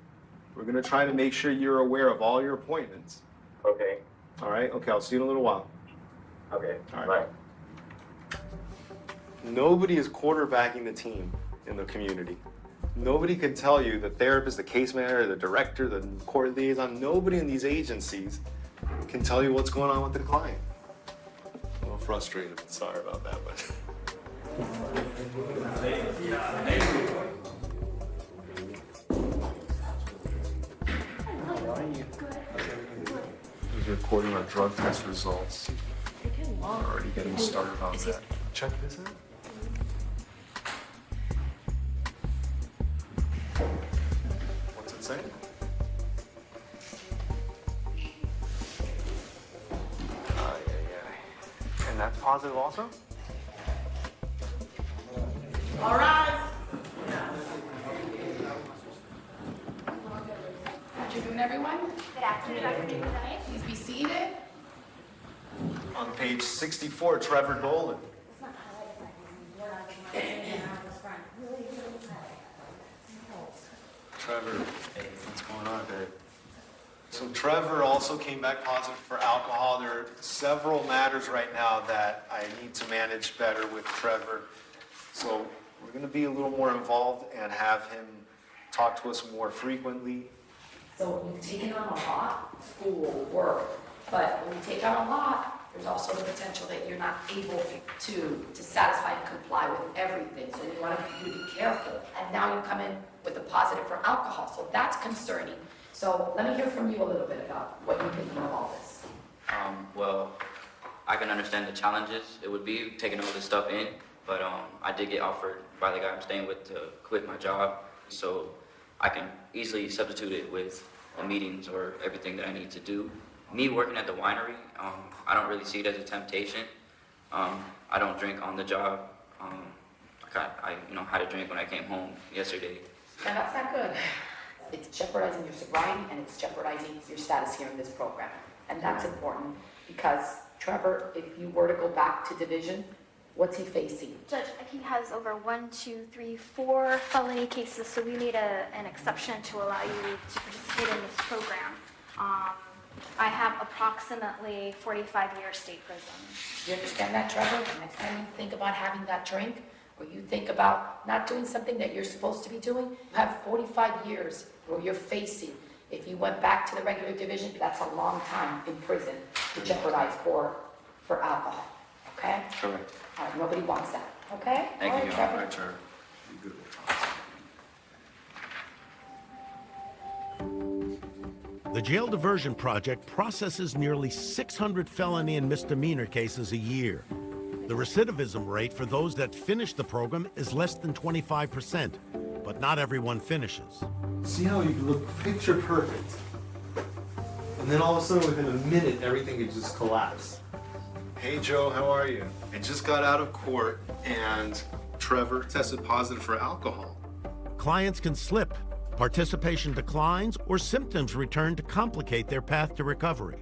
[SPEAKER 23] We're gonna try to make sure you're aware of all your appointments.
[SPEAKER 14] Okay.
[SPEAKER 23] All right? Okay, I'll see you in a little while.
[SPEAKER 14] Okay,
[SPEAKER 23] all right. Bye. Nobody is quarterbacking the team in the community. Nobody can tell you, the therapist, the case manager, the director, the court liaison, nobody in these agencies can tell you what's going on with the client. A little frustrated, sorry about that, but. He's recording our drug test results. We're already getting started on that. Check this out. What's it say? And that's positive also?
[SPEAKER 4] All right.
[SPEAKER 15] Good afternoon, everyone. Good afternoon, Dr. Jacobs. Please be seated.
[SPEAKER 23] On page 64, Trevor Dolan. Trevor. Hey, what's going on, babe? So Trevor also came back positive for alcohol. There are several matters right now that I need to manage better with Trevor. So we're going to be a little more involved and have him talk to us more frequently.
[SPEAKER 10] So you've taken on a lot, school, work, but when you take on a lot, there's also the potential that you're not able to satisfy and comply with everything. So we want you to be careful. And now you come in with a positive for alcohol, so that's concerning. So let me hear from you a little bit about what you're thinking of all this.
[SPEAKER 12] Well, I can understand the challenges it would be taking all this stuff in, but I did get offered by the guy I'm staying with to quit my job, so I can easily substitute it with the meetings or everything that I need to do. Me working at the winery, I don't really see it as a temptation. I don't drink on the job. I had a drink when I came home yesterday.
[SPEAKER 10] And that's not good. It's jeopardizing your sobriety and it's jeopardizing your status here in this program. And that's important because Trevor, if you were to go back to division, what's he facing?
[SPEAKER 15] Judge, he has over 1, 2, 3, 4 felony cases, so we made an exception to allow you to participate in this program. I have approximately 45-year state prison.
[SPEAKER 10] Do you understand that, Trevor? The next time you think about having that drink, or you think about not doing something that you're supposed to be doing, you have 45 years where you're facing. If you went back to the regular division, that's a long time in prison to jeopardize for alcohol, okay?
[SPEAKER 12] Correct.
[SPEAKER 10] All right, nobody wants that, okay?
[SPEAKER 12] Thank
[SPEAKER 10] All
[SPEAKER 12] you,
[SPEAKER 10] right, Trevor.
[SPEAKER 12] All right, Trevor.
[SPEAKER 23] Be good.
[SPEAKER 8] The Jail Diversion Project processes nearly 600 felony and misdemeanor cases a year. The recidivism rate for those that finish the program is less than 25%, but not everyone finishes.
[SPEAKER 23] See how you look picture perfect? And then all of a sudden, within a minute, everything could just collapse. Hey, Joe, how are you? I just got out of court, and Trevor tested positive for alcohol.
[SPEAKER 8] Clients can slip, participation declines, or symptoms return to complicate their path to recovery.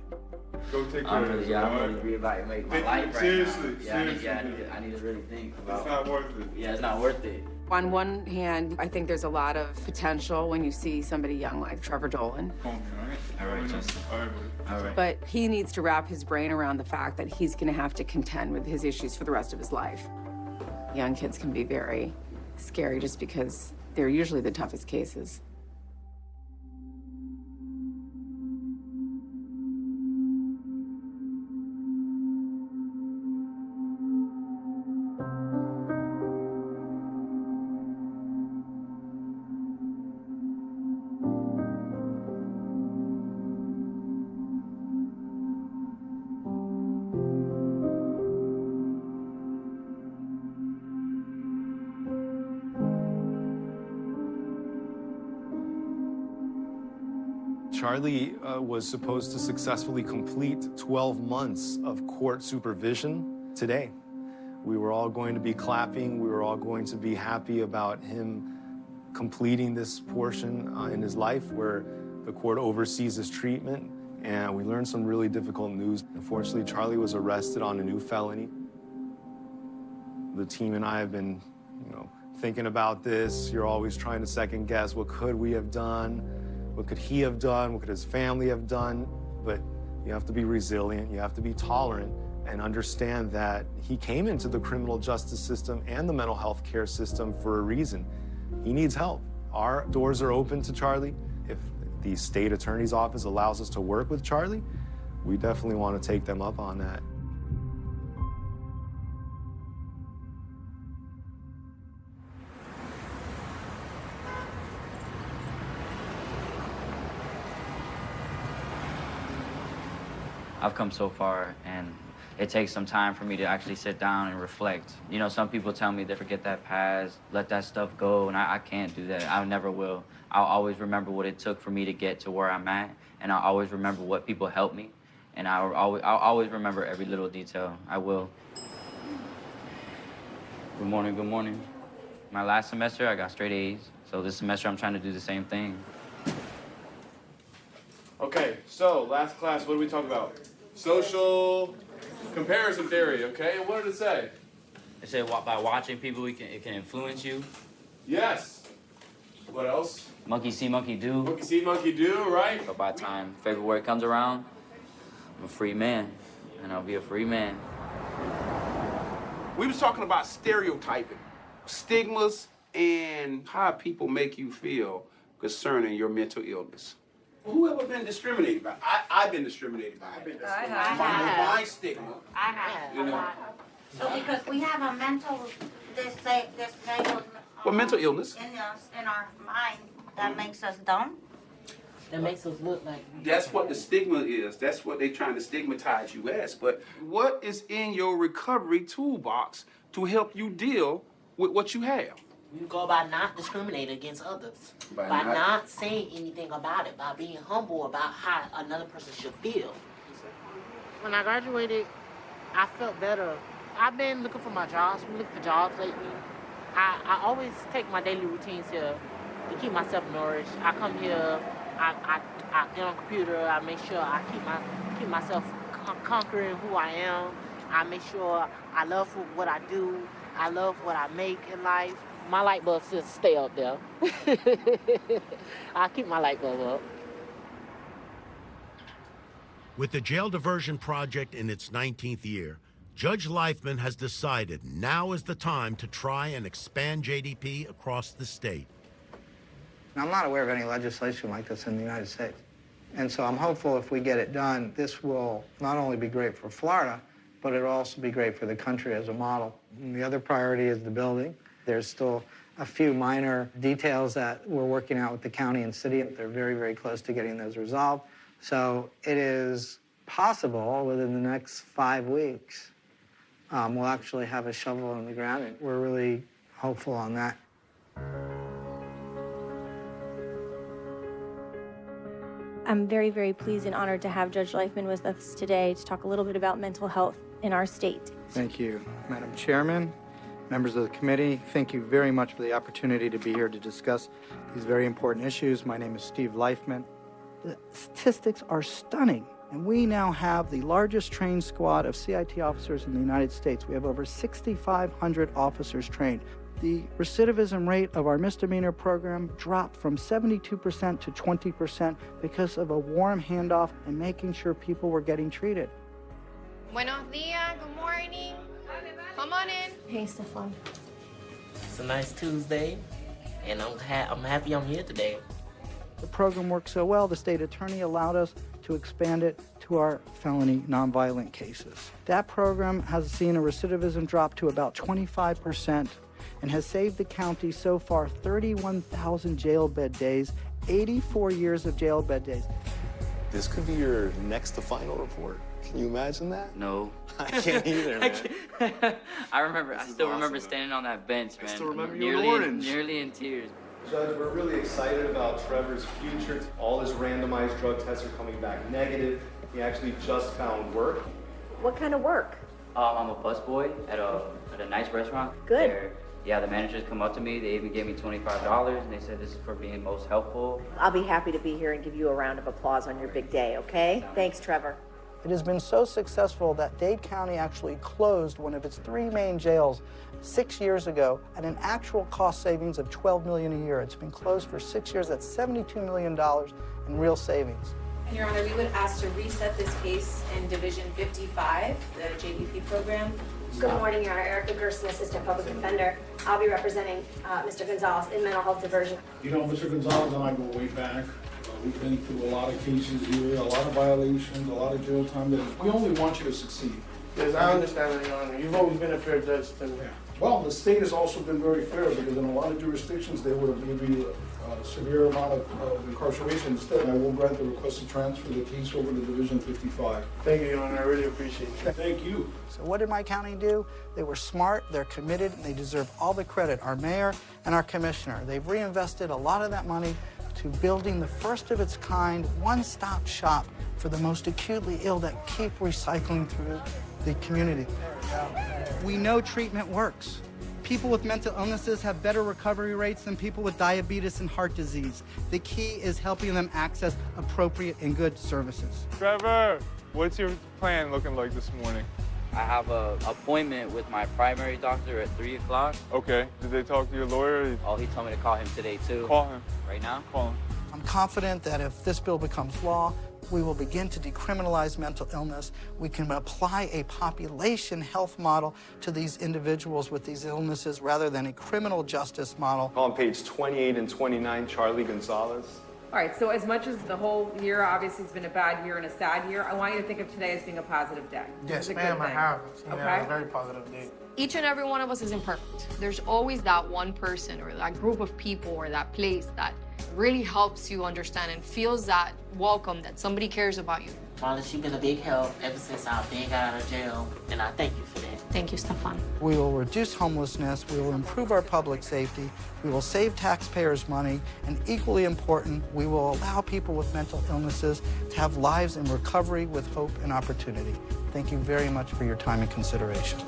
[SPEAKER 13] Go take care of this.
[SPEAKER 12] I'm really reevaluating my life right
[SPEAKER 13] seriously,
[SPEAKER 12] now.
[SPEAKER 13] seriously.
[SPEAKER 12] I need to really think about.
[SPEAKER 13] It's not worth it.
[SPEAKER 12] Yeah, it's not worth it.
[SPEAKER 16] On one hand, I think there's a lot of potential when you see somebody young like Trevor Dolan.
[SPEAKER 12] All right, Justin. All right.
[SPEAKER 16] But he needs to wrap his brain around the fact that he's going to have to contend with his issues for the rest of his life. Young kids can be very scary just because they're usually the toughest cases.
[SPEAKER 23] Charlie was supposed to successfully complete 12 months of court supervision today. We were all going to be clapping. We were all going to be happy about him completing this portion in his life where the court oversees his treatment. And we learned some really difficult news. Unfortunately, Charlie was arrested on a new felony. The team and I have been, thinking about this. You're always trying to second guess, what could we have done? What could he have done? What could his family have done? But you have to be resilient. You have to be tolerant and understand that he came into the criminal justice system and the mental health care system for a reason. He needs help. Our doors are open to Charlie. If the state attorney's office allows us to work with Charlie, we definitely want to take them up on that.
[SPEAKER 12] I've come so far, and it takes some time for me to actually sit down and reflect. Some people tell me to forget that past, let that stuff go, and I can't do that. I never will. I'll always remember what it took for me to get to where I'm at, and I'll always remember what people helped me, and I'll always remember every little detail. I will. Good morning, good morning. My last semester, I got straight A's, so this semester I'm trying to do the same thing.
[SPEAKER 13] Okay, so last class, what did we talk about? Social comparison theory, okay? And what did it say?
[SPEAKER 12] It said by watching people, it can influence you.
[SPEAKER 13] Yes. What else?
[SPEAKER 12] Monkey see, monkey do.
[SPEAKER 13] Monkey see, monkey do, right?
[SPEAKER 12] But by the time February comes around, I'm a free man, and I'll be a free man.
[SPEAKER 17] We was talking about stereotyping, stigmas, and how people make you feel concerning your mental illness. Who ever been discriminated by? I've been discriminated by.
[SPEAKER 19] I have.
[SPEAKER 17] My stigma.
[SPEAKER 19] I have.
[SPEAKER 17] You know.
[SPEAKER 19] So because we have a mental disabled
[SPEAKER 17] Well, mental illness.
[SPEAKER 19] in our mind that makes us dumb.
[SPEAKER 11] That makes us look like.
[SPEAKER 17] That's what the stigma is. That's what they're trying to stigmatize you as. But what is in your recovery toolbox to help you deal with what you have?
[SPEAKER 11] You go by not discriminating against others. By not saying anything about it. By being humble about how another person should feel. When I graduated, I felt better. I've been looking for my jobs. I've been looking for jobs lately. I always take my daily routines here to keep myself nourished. I come here. I get on the computer. I make sure I keep myself conquering who I am. I make sure I love what I do. I love what I make in life. My light bulb just stay up there. I keep my light bulb up.
[SPEAKER 8] With the jail diversion project in its 19th year, Judge Leifman has decided now is the time to try and expand JDP across the state.
[SPEAKER 1] I'm not aware of any legislation like this in the United States. And so I'm hopeful if we get it done, this will not only be great for Florida, but it'll also be great for the country as a model. And the other priority is the building. There's still a few minor details that we're working out with the county and city. They're very, very close to getting those resolved. So it is possible within the next 5 weeks, we'll actually have a shovel in the ground, and we're really hopeful on that.
[SPEAKER 20] I'm very, very pleased and honored to have Judge Leifman with us today to talk a little bit about mental health in our state.
[SPEAKER 1] Thank you, Madam Chairman, members of the committee. Thank you very much for the opportunity to be here to discuss these very important issues. My name is Steve Leifman. The statistics are stunning, and we now have the largest trained squad of CIT officers in the United States. We have over 6,500 officers trained. The recidivism rate of our misdemeanor program dropped from 72% to 20% because of a warm handoff and making sure people were getting treated.
[SPEAKER 26] Buenos dias, good morning. Come on in.
[SPEAKER 20] Hey, Stefan.
[SPEAKER 11] It's a nice Tuesday, and I'm happy I'm here today.
[SPEAKER 1] The program worked so well, the state attorney allowed us to expand it to our felony nonviolent cases. That program has seen a recidivism drop to about 25%. And has saved the county so far 31,000 jail bed days, 84 years of jail bed days.
[SPEAKER 21] This could be your next to final report. Can you imagine that?
[SPEAKER 12] No.
[SPEAKER 21] I can't either, man.
[SPEAKER 12] I still remember standing on that bench, man.
[SPEAKER 21] I still remember you in orange.
[SPEAKER 12] Nearly in tears.
[SPEAKER 23] Judge, we're really excited about Trevor's future. All his randomized drug tests are coming back negative. He actually just found work.
[SPEAKER 20] What kind of work?
[SPEAKER 12] I'm a busboy at a nice restaurant.
[SPEAKER 20] Good.
[SPEAKER 12] Yeah, the managers come up to me. They even gave me $25, and they said this is for being most helpful.
[SPEAKER 20] I'll be happy to be here and give you a round of applause on your big day, okay? Thanks, Trevor.
[SPEAKER 1] It has been so successful that Dade County actually closed one of its 3 main jails 6 years ago at an actual cost savings of $12 million a year. It's been closed for 6 years. That's $72 million in real savings.
[SPEAKER 22] And Your Honor, we would ask to reset this case in Division 55, the JDP program.
[SPEAKER 24] Good morning, Your Honor. Erica Gerson, Assistant Public Defender. I'll be representing Mr. Gonzalez in mental health diversion.
[SPEAKER 27] You know, Mr. Gonzalez and I go way back. We've been through a lot of cases here, a lot of violations, a lot of jail time. We only want you to succeed.
[SPEAKER 28] Yes, I understand that, Your Honor. You've always been a fair judge to me.
[SPEAKER 27] Well, the state has also been very fair because in a lot of jurisdictions, they would have given you a severe amount of incarceration. Instead, I will grant the request to transfer the case over to Division 55.
[SPEAKER 28] Thank you, Your Honor. I really appreciate it.
[SPEAKER 27] Thank you.
[SPEAKER 1] So what did my county do? They were smart, they're committed, and they deserve all the credit. Our mayor and our commissioner, they've reinvested a lot of that money to building the first of its kind one-stop shop for the most acutely ill that keep recycling through the community. We know treatment works. People with mental illnesses have better recovery rates than people with diabetes and heart disease. The key is helping them access appropriate and good services.
[SPEAKER 13] Trevor, what's your plan looking like this morning?
[SPEAKER 12] I have a appointment with my primary doctor at 3 o'clock.
[SPEAKER 13] Okay. Did they talk to your lawyer?
[SPEAKER 12] Oh, he told me to call him today, too.
[SPEAKER 13] Call him.
[SPEAKER 12] Right now?
[SPEAKER 13] Call him.
[SPEAKER 1] I'm confident that if this bill becomes law, we will begin to decriminalize mental illness. We can apply a population health model to these individuals with these illnesses rather than a criminal justice model.
[SPEAKER 21] On page 28 and 29, Charlie Gonzalez.
[SPEAKER 2] All right, so as much as the whole year obviously has been a bad year and a sad year, I want you to think of today as being a positive day.
[SPEAKER 28] Yes, ma'am, I have.
[SPEAKER 2] Okay.
[SPEAKER 28] A very positive day.
[SPEAKER 3] Each and every one of us is imperfect. There's always that one person or that group of people or that place that really helps you understand and feels that welcome, that somebody cares about you.
[SPEAKER 11] Marlon, she's been a big help ever since I've been out of jail, and I thank you for that.
[SPEAKER 3] Thank you, Stefan.
[SPEAKER 1] We will reduce homelessness, we will improve our public safety, we will save taxpayers money, and equally important, we will allow people with mental illnesses to have lives in recovery with hope and opportunity. Thank you very much for your time and consideration.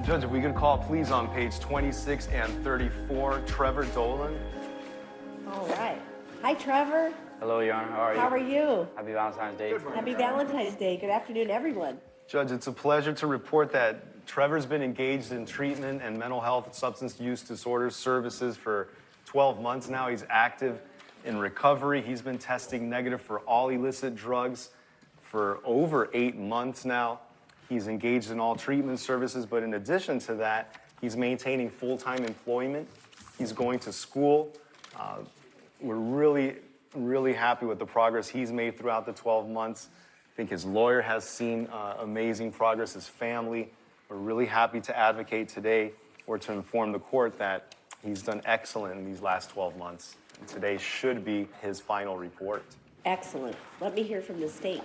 [SPEAKER 21] Judge, if we could call, please, on page 26 and 34, Trevor Dolan.
[SPEAKER 5] All right. Hi, Trevor.
[SPEAKER 12] Hello, Your Honor. How are you?
[SPEAKER 5] How are you?
[SPEAKER 12] Happy Valentine's Day.
[SPEAKER 5] Happy Valentine's Day. Good afternoon, everyone.
[SPEAKER 21] Judge, it's a pleasure to report that Trevor's been engaged in treatment and mental health substance use disorder services for 12 months now. He's active in recovery. He's been testing negative for all illicit drugs for over 8 months now. He's engaged in all treatment services, but in addition to that, he's maintaining full-time employment. He's going to school. We're really happy with the progress he's made throughout the 12 months. I think his lawyer has seen amazing progress, his family. We're really happy to advocate today or to inform the court that he's done excellent in these last 12 months. And today should be his final report.
[SPEAKER 5] Excellent. Let me hear from the state.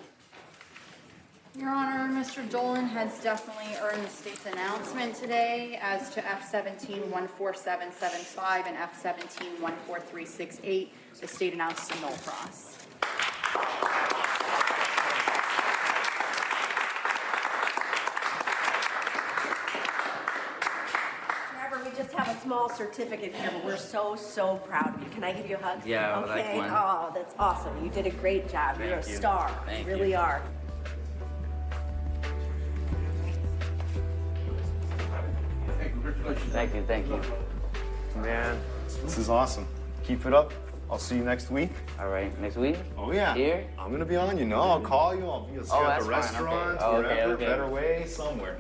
[SPEAKER 6] Your Honor, Mr. Dolan has definitely earned the state's announcement today as to F-17-14775 and F-17-14368. The state announced a null cross.
[SPEAKER 5] Trevor, we just have a small certificate here, but we're so proud of you. Can I give you a hug?
[SPEAKER 12] Yeah, I would
[SPEAKER 5] okay.
[SPEAKER 12] like one.
[SPEAKER 5] Oh, that's awesome. You did a great job. You're a
[SPEAKER 12] Thank you.
[SPEAKER 5] star.
[SPEAKER 12] Thank
[SPEAKER 5] you really
[SPEAKER 12] you.
[SPEAKER 5] are.
[SPEAKER 12] Thank you.
[SPEAKER 21] Man, this is awesome. Keep it up. I'll see you next week.
[SPEAKER 12] All right, next week?
[SPEAKER 21] Oh, yeah.
[SPEAKER 12] Here?
[SPEAKER 21] I'm going to be on, you know. I'll call you. I'll be at
[SPEAKER 12] that's
[SPEAKER 21] the
[SPEAKER 12] fine,
[SPEAKER 21] restaurant,
[SPEAKER 12] okay. Oh, okay,
[SPEAKER 21] wherever,
[SPEAKER 12] okay.
[SPEAKER 21] Better Way, somewhere.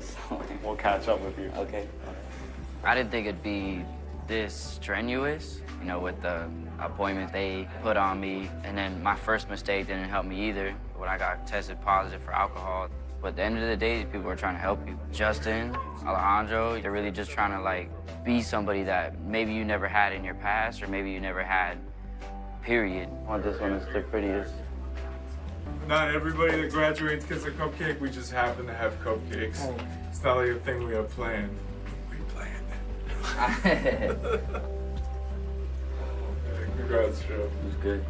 [SPEAKER 21] We'll catch up with you.
[SPEAKER 12] Okay. I didn't think it'd be this strenuous, you know, with the appointment they put on me. And then my first mistake didn't help me either when I got tested positive for alcohol. But at the end of the day, people are trying to help you. Justin, Alejandro, they're really just trying to, like, be somebody that maybe you never had in your past or maybe you never had, period. Oh, this one is the prettiest.
[SPEAKER 13] Not everybody that graduates gets a cupcake. We just happen to have cupcakes.
[SPEAKER 5] Oh.
[SPEAKER 13] It's not like a thing we have planned. We planned it. Congrats, Joe.
[SPEAKER 12] It was good.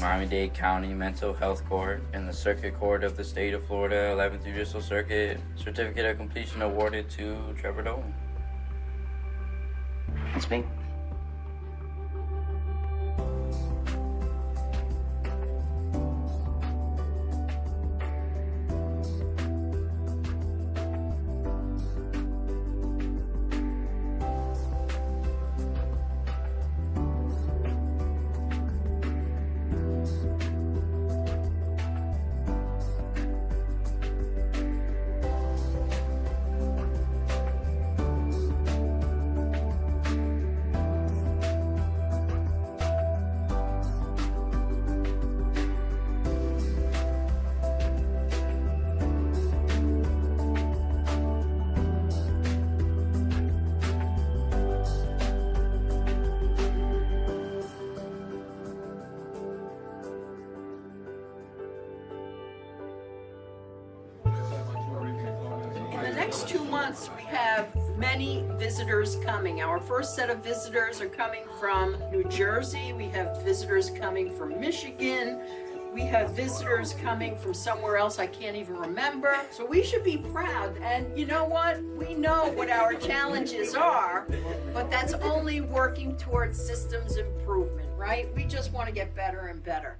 [SPEAKER 12] Miami-Dade County Mental Health Court and the Circuit Court of the State of Florida, 11th Judicial Circuit, certificate of completion awarded to Trevor Dolan. That's me.
[SPEAKER 4] next 2 months, we have many visitors coming. Our first set of visitors are coming from New Jersey. We have visitors coming from Michigan. We have visitors coming from somewhere else I can't even remember. So we should be proud. And you know what? We know what our challenges are, but that's only working towards systems improvement, right? We just want to get better and better.